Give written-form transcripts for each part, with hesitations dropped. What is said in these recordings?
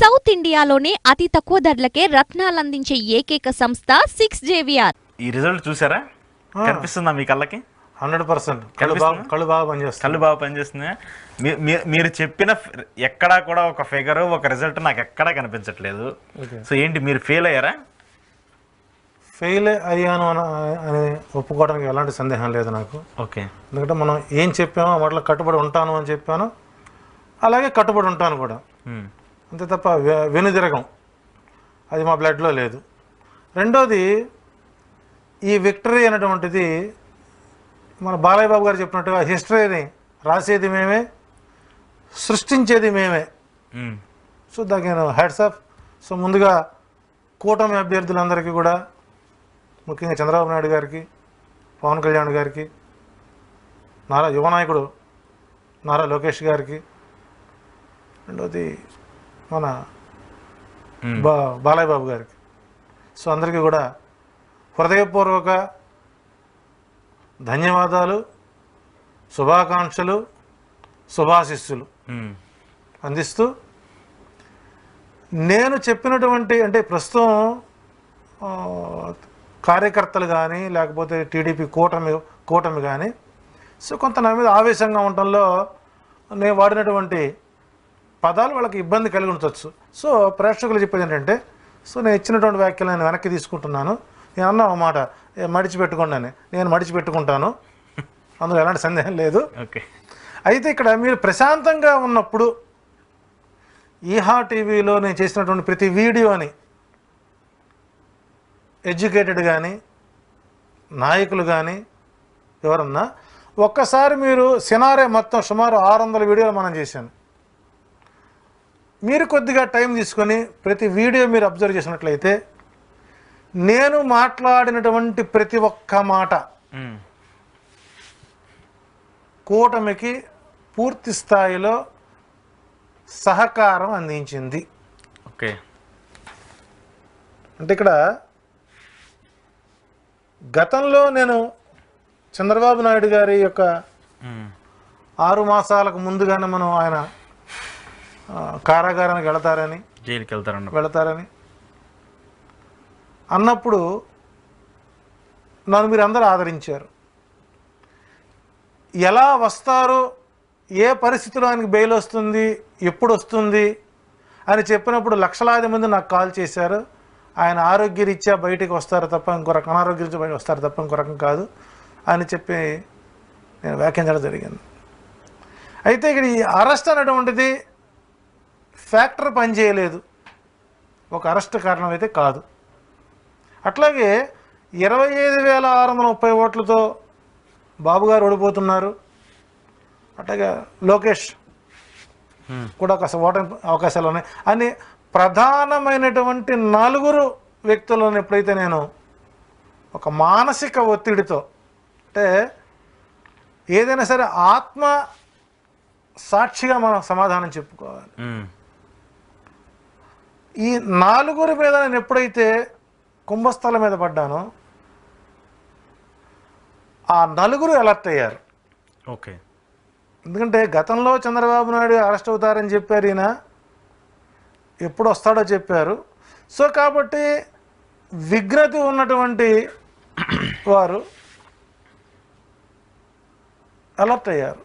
South ఇండియాలోనే అతి తక్కువ ధరలకే రత్నాలందించే ఏకైక సంస్థ 6JVR. ఈ రిజల్ట్ చూసారా? కనిపిస్తుందా మీ కళ్ళకి? 100% కళ్ళు బాగా పనిచేస్తుంది. కళ్ళు బాగా పనిచేస్తున్నాయా? మీరు చెప్పిన ఎక్కడా కూడా ఒక ఫిగర్, ఒక రిజల్ట్ నాకు ఎక్కడా కనిపించట్లేదు. సో ఏంటి, మీరు ఫెయిల్ అయ్యారా? ఫెయిల్ అయ్యాను అని ఒప్పుకోవడానికి ఎలాంటి సందేహం లేదు నాకు. ఓకే. ఎందుకంటే మనం ఏం చెప్పామో వాటిలో కట్టుబడి ఉంటాను అని చెప్పాను, అలాగే కట్టుబడి ఉంటాను కూడా. అంతే తప్ప వెనుదిరగం అది మా బ్లడ్లో లేదు. రెండోది, ఈ విక్టరీ అనేటువంటిది మన బాలయ్య బాబు గారు చెప్పినట్టుగా హిస్టరీని రాసేది మేమే, సృష్టించేది మేమే. సో దానికి నేను హ్యాట్స్ ఆఫ్. సో ముందుగా కూటమి అభ్యర్థులందరికీ కూడా, ముఖ్యంగా చంద్రబాబు నాయుడు గారికి, పవన్ కళ్యాణ్ గారికి, యువనాయకుడు నారా లోకేష్ గారికి, రెండోది మన బాలయ్య బాబు గారికి, సో అందరికీ కూడా హృదయపూర్వక ధన్యవాదాలు, శుభాకాంక్షలు, శుభాశిస్సులు అందిస్తూ, నేను చెప్పినటువంటి అంటే ప్రస్తుతం కార్యకర్తలు కానీ లేకపోతే టీడీపీ కూటమి కానీ సో కొంత నా మీద ఆవేశంగా ఉండటంలో నేను వాడినటువంటి పదాలు వాళ్ళకి ఇబ్బంది కలిగి ఉండవచ్చు. సో ప్రేక్షకులు చెప్పేది ఏంటంటే, సో నేను ఇచ్చినటువంటి వ్యాఖ్యలు నేను వెనక్కి తీసుకుంటున్నాను. నేను అన్నా ఒక మాట, మడిచిపెట్టుకోండి అని. నేను మడిచిపెట్టుకుంటాను, అందులో ఎలాంటి సందేహం లేదు. ఓకే. అయితే ఇక్కడ మీరు ప్రశాంతంగా ఉన్నప్పుడు ఈహా టీవీలో నేను చేసినటువంటి ప్రతి వీడియోని ఎడ్యుకేటెడ్ కానీ నాయకులు కానీ ఎవరన్నా ఒక్కసారి మీరు సినారే మొత్తం సుమారు 600 వీడియోలు మనం చేశాను. మీరు కొద్దిగా టైం తీసుకొని ప్రతి వీడియో మీరు అబ్జర్వ్ చేసినట్లయితే నేను మాట్లాడినటువంటి ప్రతి ఒక్క మాట కూటమికి పూర్తి స్థాయిలో సహకారం అందించింది. ఓకే. అంటే ఇక్కడ గతంలో నేను చంద్రబాబు నాయుడు గారి యొక్క 6 మాసాలకు ముందుగానే మనం ఆయన కారాగారానికి జైలుకి వెళతారని అన్నప్పుడు నన్ను మీరు అందరూ ఆదరించారు. ఎలా వస్తారో, ఏ పరిస్థితిలో ఆయనకి బెయిల్ వస్తుంది, ఎప్పుడు వస్తుంది అని చెప్పినప్పుడు లక్షలాది మంది నాకు కాల్ చేశారు. ఆయన ఆరోగ్యరీత్యా బయటికి వస్తారు తప్ప ఇంకో రకం, అనారోగ్యరీత్యా బయటకు వస్తారు తప్ప ఇంకో రకం కాదు అని చెప్పి నేను వ్యాఖ్యానించడం జరిగింది. అయితే ఇక్కడ ఈ అరెస్ట్ అనేటువంటిది ఫ్యాక్టర్ పనిచేయలేదు, ఒక అరెస్ట్ కారణం అయితే కాదు. అట్లాగే 25,630 ఓట్లతో బాబు గారు ఓడిపోతున్నారు. అట్లాగే లోకేష్ కూడా ఒక ఓటమి అవకాశాలు ఉన్నాయి అని ప్రధానమైనటువంటి 4 వ్యక్తులను ఎప్పుడైతే నేను ఒక మానసిక ఒత్తిడితో, అంటే ఏదైనా సరే ఆత్మ సాక్షిగా మనం సమాధానం చెప్పుకోవాలి. ఈ 4 మీద నేను ఎప్పుడైతే కుంభస్థలం మీద పడ్డానో ఆ 4 అలర్ట్ అయ్యారు. ఓకే. ఎందుకంటే గతంలో చంద్రబాబు నాయుడు అరెస్ట్ అవుతారని చెప్పారు, ఈయన ఎప్పుడు వస్తాడో చెప్పారు. సో కాబట్టి విఘ్నత ఉన్నటువంటి వారు అలర్ట్ అయ్యారు.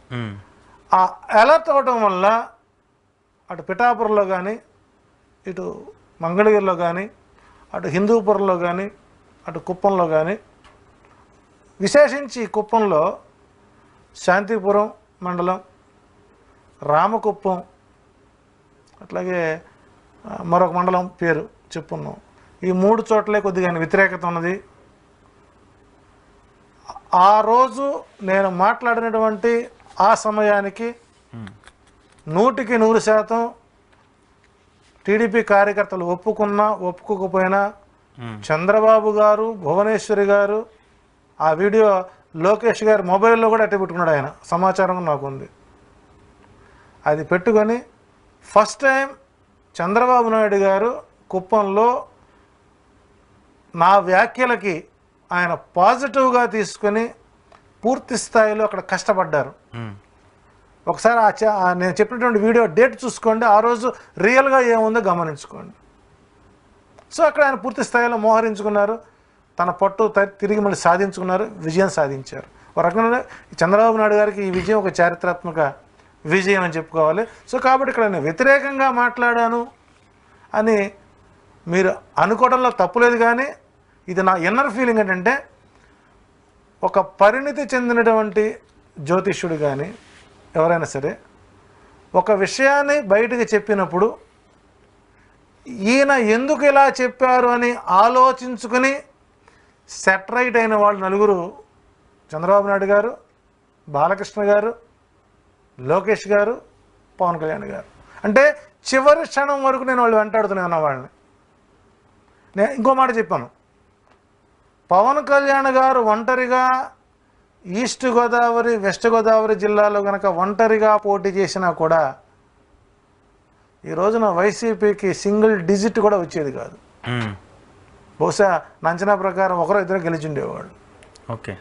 ఆ అలర్ట్ అవడం వల్ల అటు పిఠాపురంలో కానీ, ఇటు మంగళగిరిలో కానీ, అటు హిందూపురంలో కానీ, అటు కుప్పంలో కానీ, విశేషించి కుప్పంలో శాంతిపురం మండలం, రామకుప్పం, అట్లాగే మరొక మండలం పేరు చెప్పున్నాం, ఈ 3 చోట్లే కొద్దిగా వ్యతిరేకత ఉన్నది. ఆ రోజు నేను మాట్లాడినటువంటి ఆ సమయానికి 100% టీడీపీ కార్యకర్తలు ఒప్పుకున్నా ఒప్పుకోకపోయినా చంద్రబాబు గారు, భువనేశ్వరి గారు ఆ వీడియో లోకేష్ గారి మొబైల్లో కూడా అట్టే పెట్టుకున్నాడు. ఆయన సమాచారం నాకు ఉంది. అది పెట్టుకొని ఫస్ట్ టైం చంద్రబాబు నాయుడు గారు కుప్పంలో నా వ్యాఖ్యలకి ఆయన పాజిటివ్గా తీసుకొని పూర్తి స్థాయిలో అక్కడ కష్టపడ్డారు. ఒకసారి నేను చెప్పినటువంటి వీడియో డేట్ చూసుకోండి, ఆ రోజు రియల్గా ఏముందో గమనించుకోండి. సో అక్కడ ఆయన పూర్తి స్థాయిలో మోహరించుకున్నారు, తన పట్టు తిరిగి మళ్ళీ సాధించుకున్నారు, విజయం సాధించారు. ఒక రకంగా చంద్రబాబు నాయుడు గారికి ఈ విజయం ఒక చారిత్రాత్మక విజయం అని చెప్పుకోవాలి. సో కాబట్టి ఇక్కడ నేను వ్యతిరేకంగా మాట్లాడాను అని మీరు అనుకోవడంలో తప్పులేదు, కానీ ఇది నా ఇన్నర్ ఫీలింగ్ ఏంటంటే, ఒక పరిణితి చెందినటువంటి జ్యోతిష్యుడు కానీ ఎవరైనా సరే ఒక విషయాన్ని బయటకు చెప్పినప్పుడు ఈయన ఎందుకు ఇలా చెప్పారు అని ఆలోచించుకుని సెటరైట్ అయిన వాళ్ళు నలుగురు, చంద్రబాబు నాయుడు గారు, బాలకృష్ణ గారు, లోకేష్ గారు, పవన్ కళ్యాణ్ గారు. అంటే చివరి క్షణం వరకు నేను వాళ్ళు వెంటాడుతున్నాను వాళ్ళని. నేను ఇంకో మాట చెప్పాను, పవన్ కళ్యాణ్ గారు ఒంటరిగా ఈస్ట్ గోదావరి వెస్ట్ గోదావరి జిల్లాలో కనుక ఒంటరిగా పోటీ చేసినా కూడా ఈ రోజున వైసీపీకి సింగిల్ డిజిట్ కూడా వచ్చేది కాదు. బహుశా నా అంచనా ప్రకారం ఒకరో ఇద్దరు గెలిచిండేవాళ్ళు. ఓకే,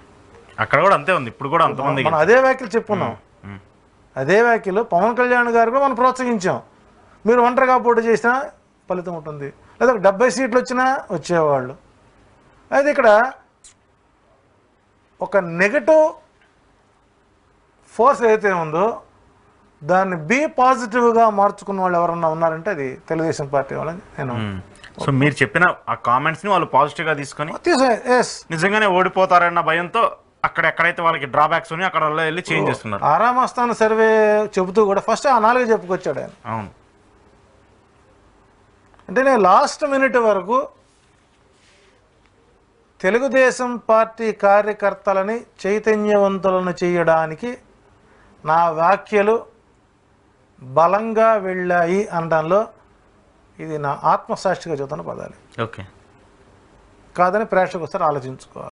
అక్కడ కూడా అంతే ఉంది, ఇప్పుడు కూడా అంతమంది. మనం అదే వ్యాఖ్యలు చెప్పుకున్నాం, అదే వ్యాఖ్యలు పవన్ కళ్యాణ్ గారు కూడా మనం ప్రోత్సహించాం. మీరు ఒంటరిగా పోటీ చేసినా ఫలితం ఉంటుంది, లేదా 70 సీట్లు వచ్చినా వచ్చేవాళ్ళు. అయితే ఇక్కడ ఒక నెగటివ్ ఫోర్స్ ఏదైతే ఉందో దాన్ని బి పాజిటివ్గా మార్చుకున్న వాళ్ళు ఎవరన్నా ఉన్నారంటే అది తెలుగుదేశం పార్టీ వాళ్ళని నేను. సో మీరు చెప్పిన ఆ కామెంట్స్ని వాళ్ళు పాజిటివ్గా తీసుకొని ఎస్, నిజంగానే ఓడిపోతారన్న భయంతో ఎక్కడైతే వాళ్ళకి డ్రాబ్యాక్స్ ఉన్నాయి అక్కడ వెళ్ళి చేంజ్ చేస్తున్నారు. ఆరామస్థాన సర్వే చెబుతూ కూడా ఫస్ట్ ఆ 4 చెప్పుకొచ్చాడు ఆయన. అవును, అంటే నేను లాస్ట్ మినిట్ వరకు తెలుగుదేశం పార్టీ కార్యకర్తలని చైతన్యవంతులను చేయడానికి నా వ్యాఖ్యలు బలంగా వెళ్ళాయి అనడంలో ఇది నా ఆత్మసాక్షిగా చెబుతున్న పదాలు. ఓకే, కాదని ప్రేక్షకులు ఒకసారి ఆలోచించుకోవాలి.